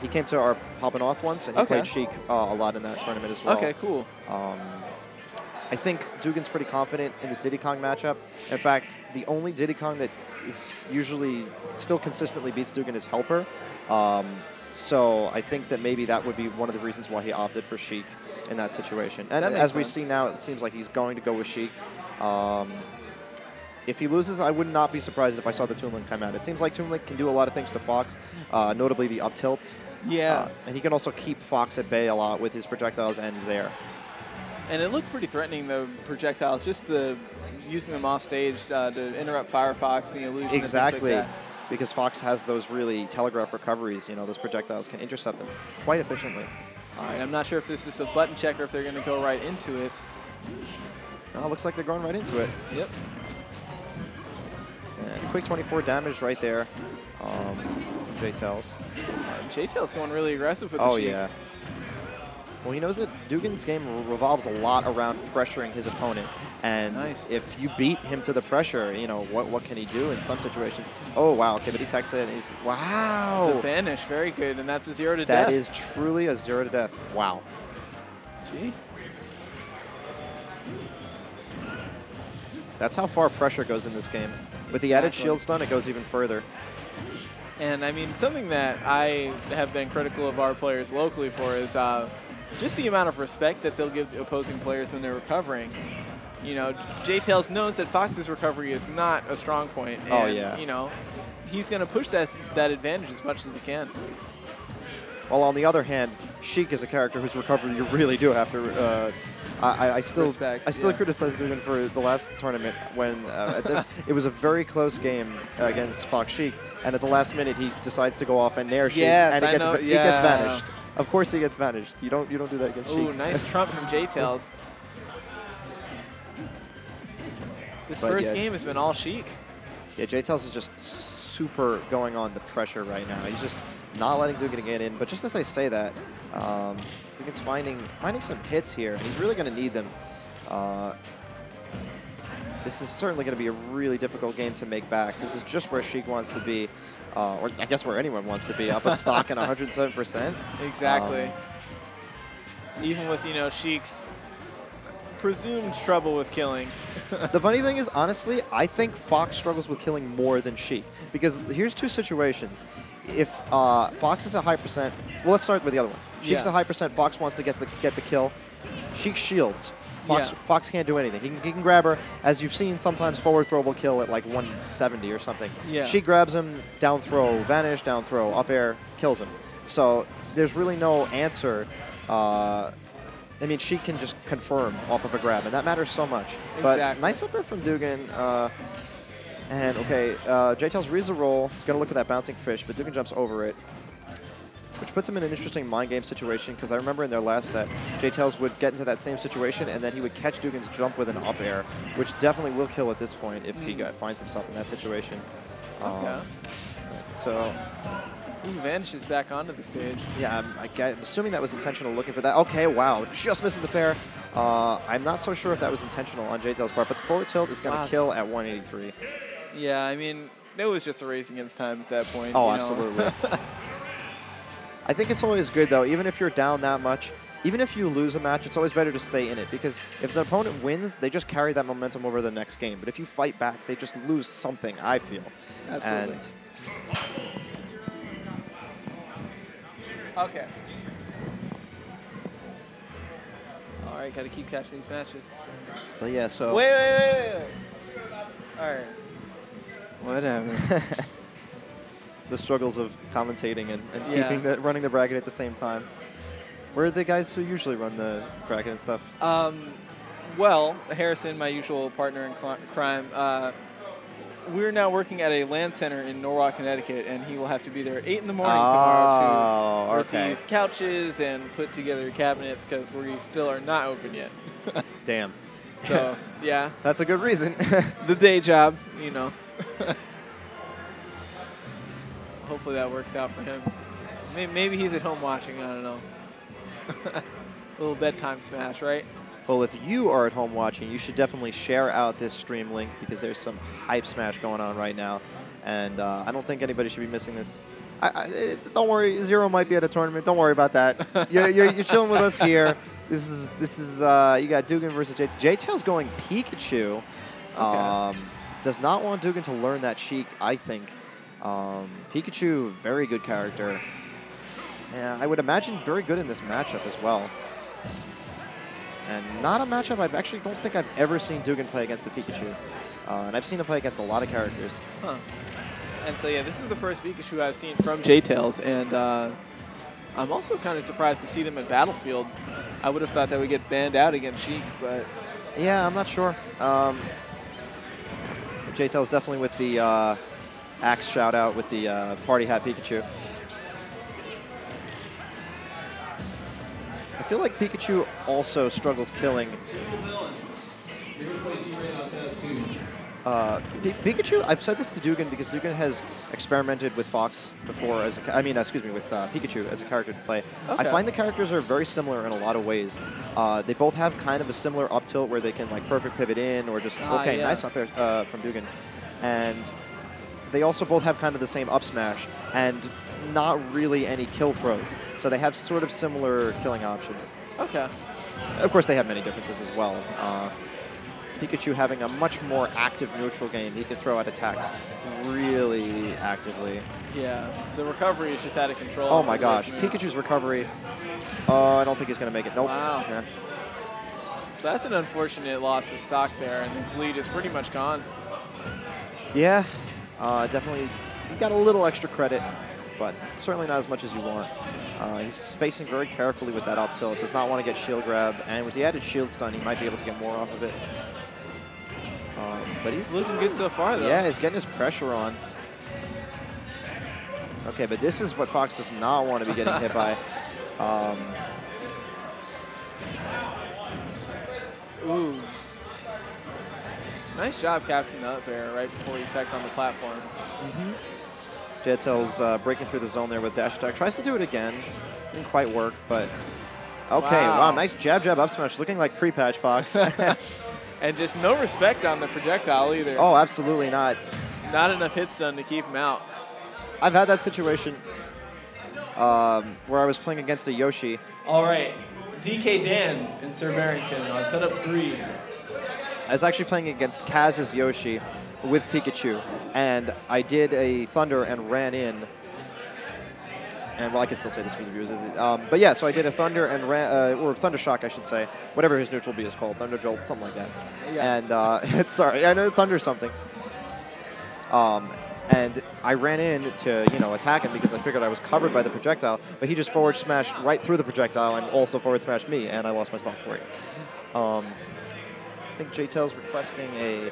He came to our popping off once, and he played Sheik a lot in that tournament as well. Okay, cool. I think Dugan's pretty confident in the Diddy Kong matchup. In fact, the only Diddy Kong that is usually still consistently beats Dugan is Helper. So I think that maybe that would be one of the reasons why he opted for Sheik in that situation. And as we see now, it seems like he's going to go with Sheik. If he loses, I would not be surprised if I saw the Toon Link come out. It seems like Toon Link can do a lot of things to Fox, notably the up tilts. Yeah. And he can also keep Fox at bay a lot with his projectiles and his air. And it looked pretty threatening, the projectiles, just using them off stage to interrupt Firefox and the illusion. Exactly. Like because Fox has those really telegraph recoveries, you know, those projectiles can intercept them quite efficiently. All right, I'm not sure if this is a button check or if they're going to go right into it. Oh, looks like they're going right into it. Yep. And quick 24 damage right there from JTails. JTails going really aggressive with the Sheik. Yeah. Well, he knows that Dugan's game revolves a lot around pressuring his opponent. And if you beat him to the pressure, you know, what can he do in some situations? Oh, wow. Okay, but he takes it, and he's, wow. The vanish, very good, and that's a 0 to death. That is truly a 0 to death. Wow. Gee. That's how far pressure goes in this game. With the added shield stun, it goes even further. And, I mean, something that I have been critical of our players locally for is just the amount of respect that they'll give opposing players when they're recovering. You know, JTails knows that Fox's recovery is not a strong point. And, you know, he's going to push that advantage as much as he can. While on the other hand, Sheik is a character whose recovery you really do have to. I still criticize Dugan for the last tournament when it was a very close game against Fox Sheik, and at the last minute he decides to go off and nair Sheik, and he gets vanished. Of course he gets vanished. You don't do that against Sheik. Ooh, nice trump from JTails. This first game has been all Sheik. Yeah, JTails is just super going on the pressure right now. He's just not letting Dugan get in. But just as I say that, Dugan's finding some hits here, and he's really going to need them. This is certainly going to be a really difficult game to make back. This is just where Sheik wants to be, or I guess where anyone wants to be, up a stock and 107%. Exactly. Even with, you know, Sheik's presumed trouble with killing. The funny thing is, honestly, I think Fox struggles with killing more than Sheik. Because here's two situations. If Fox is a high percent, well, let's start with the other one. Sheik's a high percent, Fox wants to get the kill. Sheik shields. Fox can't do anything. He can grab her, as you've seen sometimes forward throw will kill at like 170 or something. Yeah. Sheik grabs him, down throw, vanish, down throw, up air, kills him. So there's really no answer. I mean, Sheik can just confirm off of a grab, and that matters so much. But nice up air from Dugan. And okay, JTails reads a roll. He's going to look for that bouncing fish, but Dugan jumps over it, which puts him in an interesting mind game situation, because I remember in their last set, JTails would get into that same situation, and then he would catch Dugan's jump with an up air, which definitely will kill at this point if he finds himself in that situation. So Ooh, vanishes back onto the stage. Yeah, I'm assuming that was intentional, looking for that. Okay, wow, just misses the fair. I'm not so sure if that was intentional on JTails' part, but the forward tilt is going to kill at 183. Yeah, I mean, it was just a race against time at that point. Oh, absolutely. I think it's always good, though, even if you're down that much, even if you lose a match, it's always better to stay in it, because if the opponent wins, they just carry that momentum over the next game. But if you fight back, they just lose something, I feel. Absolutely. And okay. All right, got to keep catching these matches. But yeah, so. Wait. All right. Whatever. The struggles of commentating and keeping running the bracket at the same time. Where are the guys who usually run the bracket and stuff? Well, Harrison, my usual partner in crime, we're now working at a land center in Norwalk, Connecticut, and he will have to be there at 8 in the morning tomorrow to receive couches and put together cabinets, because we still are not open yet. Damn. So, yeah. That's a good reason. The day job, you know. Hopefully that works out for him. Maybe he's at home watching, I don't know. A little bedtime smash, right? Well, if you are at home watching, you should definitely share out this stream link, because there's some hype smash going on right now. And I don't think anybody should be missing this. Don't worry, Zero might be at a tournament. Don't worry about that. You're chilling with us here. This is you got Dugan versus JTails going Pikachu. Okay. Does not want Dugan to learn that Sheik, I think. Pikachu, very good character. Yeah, I would imagine very good in this matchup as well. And not a matchup I actually don't think I've ever seen Dugan play against the Pikachu. And I've seen him play against a lot of characters. Huh. And so, yeah, this is the first Pikachu I've seen from JTails, and I'm also kind of surprised to see them in Battlefield. I would have thought that would get banned out against Sheik, but... Yeah, I'm not sure. JTails definitely with the axe shout out with the party hat Pikachu. I feel like Pikachu also struggles killing. Pikachu, I've said this to Dugan because Dugan has experimented with Fox before, with Pikachu as a character to play. Okay. I find the characters are very similar in a lot of ways. They both have kind of a similar up tilt where they can like perfect pivot in or just, okay, yeah. Nice up air from Dugan. And they also both have kind of the same up smash and not really any kill throws. So they have sort of similar killing options. Okay. Of course, they have many differences as well. Pikachu having a much more active neutral game. He can throw out attacks really actively. Yeah, the recovery is just out of control. Oh my gosh, Pikachu's recovery. I don't think he's going to make it. Nope. Wow. Yeah. So that's an unfortunate loss of stock there, and his lead is pretty much gone. Yeah, definitely. He got a little extra credit, but certainly not as much as you want. He's spacing very carefully with that up tilt. Does not want to get shield grab, and with the added shield stun, he might be able to get more off of it. But he's looking good so far, though. Yeah, he's getting his pressure on. Okay, but this is what Fox does not want to be getting hit by. Ooh. Nice job capturing the up air right before he attacks on the platform. JTails breaking through the zone there with dash attack. Tries to do it again. Didn't quite work, but okay. Wow, nice jab up smash. Looking like pre-patch Fox. And just no respect on the projectile either. Oh, absolutely not. Not enough hit stun to keep him out. I've had that situation where I was playing against a Yoshi. All right, DK Dan and Sir Barrington on setup 3. I was actually playing against Kaz's Yoshi with Pikachu, and I did a Thunder and ran in. And well, I can still say this for the viewers. But yeah, so I did a Thunder and ran, or Thunder Shock, I should say, whatever his neutral B is called, Thunder Jolt, something like that. Yeah. And sorry, I know Thunder something. And I ran in to attack him because I figured I was covered by the projectile, but he just forward smashed right through the projectile and also forward smashed me, and I lost my stock for it. I think JTails requesting a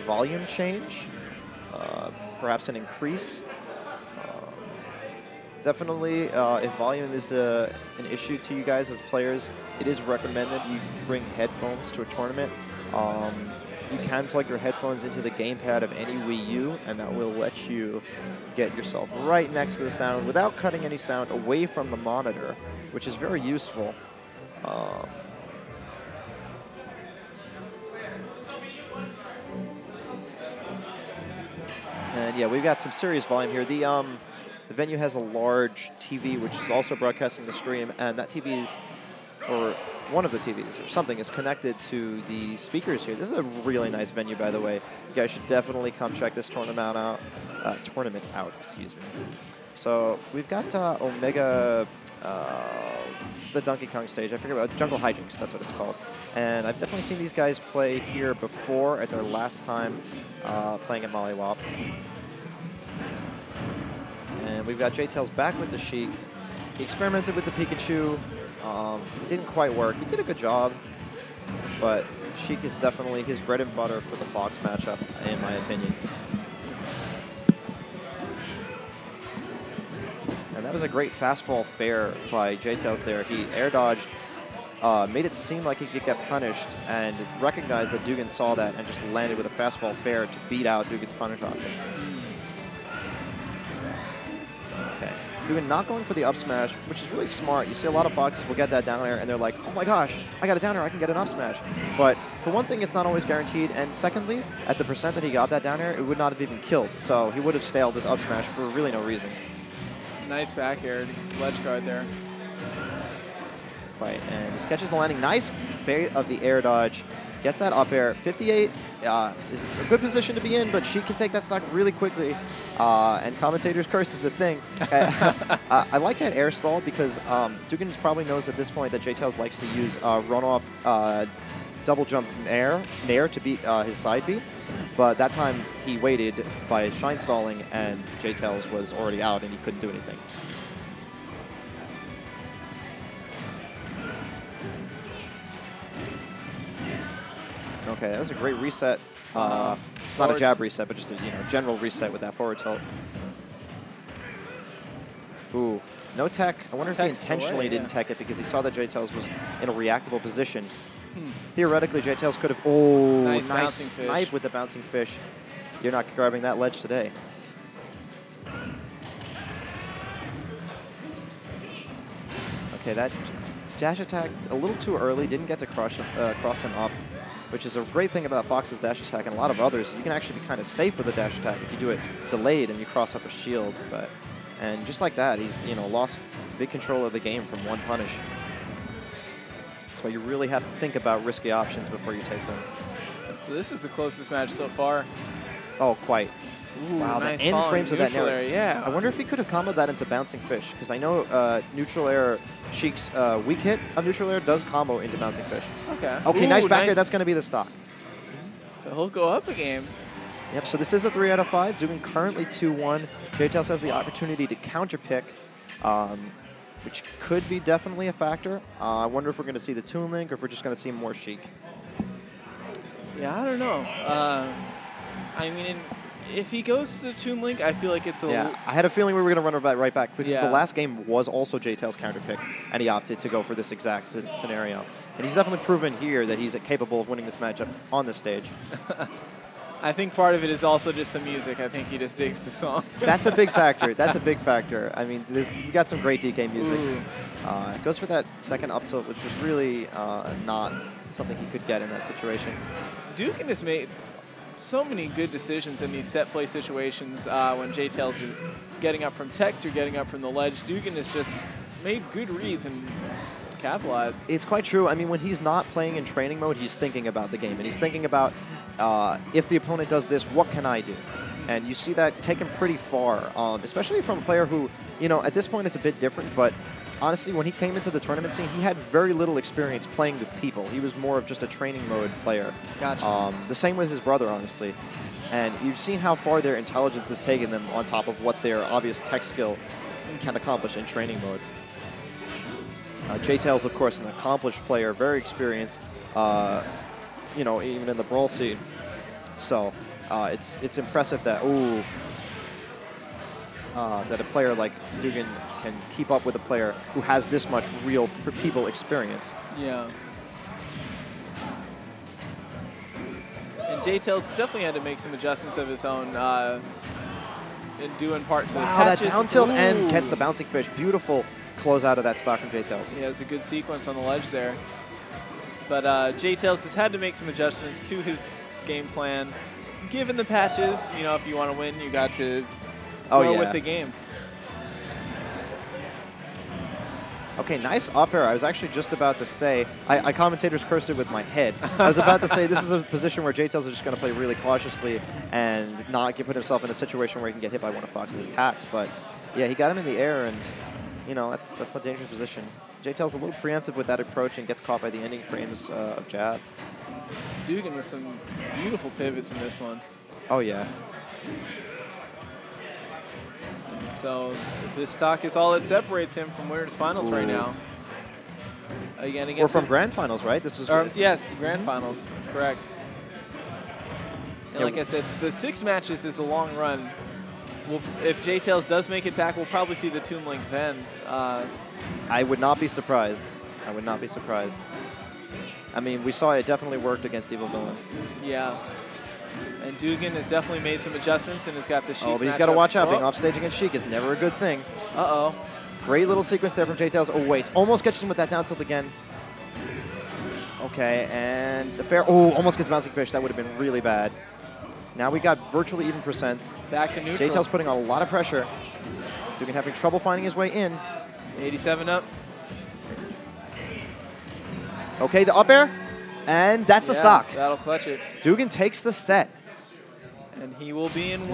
volume change, perhaps an increase. Definitely, if volume is an issue to you guys as players, it is recommended you bring headphones to a tournament. You can plug your headphones into the gamepad of any Wii U, and that will let you get yourself right next to the sound without cutting any sound away from the monitor, which is very useful. And yeah, we've got some serious volume here. The venue has a large TV, which is also broadcasting the stream, and that TV is, or one of the TVs or something, is connected to the speakers here. This is a really nice venue, by the way. You guys should definitely come check this tournament out. Excuse me. So we've got Omega, the Donkey Kong stage. I forget about Jungle Hijinks. That's what it's called. And I've definitely seen these guys play here before at their last time playing at Molly Whop. And we've got JTails back with the Sheik. He experimented with the Pikachu. It didn't quite work. He did a good job, but Sheik is definitely his bread and butter for the Fox matchup, in my opinion. And that was a great fastball fair by JTails there. He air dodged, made it seem like he could get punished, and recognized that Dugan saw that and just landed with a fastball fair to beat out Dugan's punish option. Okay. Dugan not going for the up smash, which is really smart. You see a lot of Foxes will get that down air, and they're like, oh my gosh, I got a down air, I can get an up smash. But for one thing, it's not always guaranteed, and secondly, at the percent that he got that down air, it would not have even killed. So he would have staled his up smash for really no reason. Nice back air, ledge guard there. Right, and he catches the landing. Nice bait of the air dodge. Gets that up air. 58 is a good position to be in, but she can take that stock really quickly. And commentators' curse is a thing. I like that air stall because Dugan probably knows at this point that JTails likes to use runoff double jump nair to beat his side beat. But that time he waited by shine stalling, and JTails was already out and he couldn't do anything. Okay, that was a great reset. Not a jab reset, but just a general reset with that forward tilt. Ooh, no tech. I wonder if he intentionally didn't tech it because he saw that JTails was in a reactable position. Theoretically, JTails could have. Oh, nice snipe with the bouncing fish. You're not grabbing that ledge today. Okay, that dash attack a little too early. Didn't get to cross him up, which is a great thing about Fox's dash attack and a lot of others. You can actually be kind of safe with a dash attack if you do it delayed and you cross up a shield. And just like that, he's lost big control of the game from one punish. That's why you really have to think about risky options before you take them. So this is the closest match so far. Oh, quite. Ooh, wow, nice the end frames of that neutral air, yeah. I wonder if he could have comboed that into bouncing fish, because I know neutral air, Sheik's weak hit of neutral air does combo into bouncing fish. Okay. Okay, nice back air. That's going to be the stock. So he'll go up a game. Yep, so this is a 3 out of 5. Dugan currently 2-1. JTails has the opportunity to counterpick, which could be definitely a factor. I wonder if we're going to see the Toon Link or if we're just going to see more Sheik. Yeah, I don't know. I mean, if he goes to Toon Link, I feel like it's a... Yeah, I had a feeling we were going to run right back, because the last game was also JTails counterpick, and he opted to go for this exact scenario. And he's definitely proven here that he's capable of winning this matchup on this stage. I think part of it is also just the music. I think he just digs the song. That's a big factor. That's a big factor. I mean, we got some great DK music. Goes for that second up tilt, which was really not something he could get in that situation. Dugan has made so many good decisions in these set play situations when JTails is getting up from techs or getting up from the ledge. Dugan has just made good reads and capitalized. It's quite true. I mean, when he's not playing in training mode, he's thinking about the game, and he's thinking about if the opponent does this, what can I do? And you see that taken pretty far, especially from a player who, at this point it's a bit different, but honestly, when he came into the tournament scene, he had very little experience playing with people. He was more of just a training mode player. Gotcha. The same with his brother, honestly. And you've seen how far their intelligence has taken them on top of what their obvious tech skill can accomplish in training mode. JTails, of course, an accomplished player, very experienced, even in the brawl scene. So it's impressive that that a player like Dugan can keep up with a player who has this much real people experience. Yeah. And JTails definitely had to make some adjustments of his own in due in part to the patches. That down tilt and gets the bouncing fish. Beautiful close out of that stock from JTails. Yeah, it was a good sequence on the ledge there. But JTails has had to make some adjustments to his game plan. Given the patches, if you want to win, you got to go with the game. Okay, nice up air. I was actually just about to say, I commentators cursed it with my head. I was about to say this is a position where JTails is just going to play really cautiously and not put himself in a situation where he can get hit by one of Fox's attacks. But yeah, he got him in the air, and that's the dangerous position. JTails a little preemptive with that approach and gets caught by the ending frames of jab. Dugan with some beautiful pivots in this one. Oh yeah. So this stock is all that separates him from Winners Finals right now. Again, against or from Grand Finals, right? This is yes, Grand Finals, correct. And like I said, the 6 matches is a long run. If JTails does make it back, we'll probably see the Toon Link then. I would not be surprised. I would not be surprised. I mean, we saw it definitely worked against Evil Villain. Yeah. And Dugan has definitely made some adjustments and has got the Sheik. Oh, but he's got to watch out. Being off stage against Sheik is never a good thing. Uh-oh. Great little sequence there from JTails. Oh, wait. Almost gets him with that down tilt again. Okay, and the fair. Oh, almost gets bouncing fish. That would have been really bad. Now we got virtually even percents. Back to neutral. JTails putting on a lot of pressure. Dugan having trouble finding his way in. 87 up. Okay, the up air, and that's the stock. That'll clutch it. Dugan takes the set. And he will be in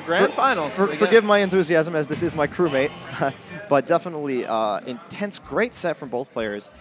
grand finals. Forgive my enthusiasm, as this is my crewmate, but definitely intense, great set from both players.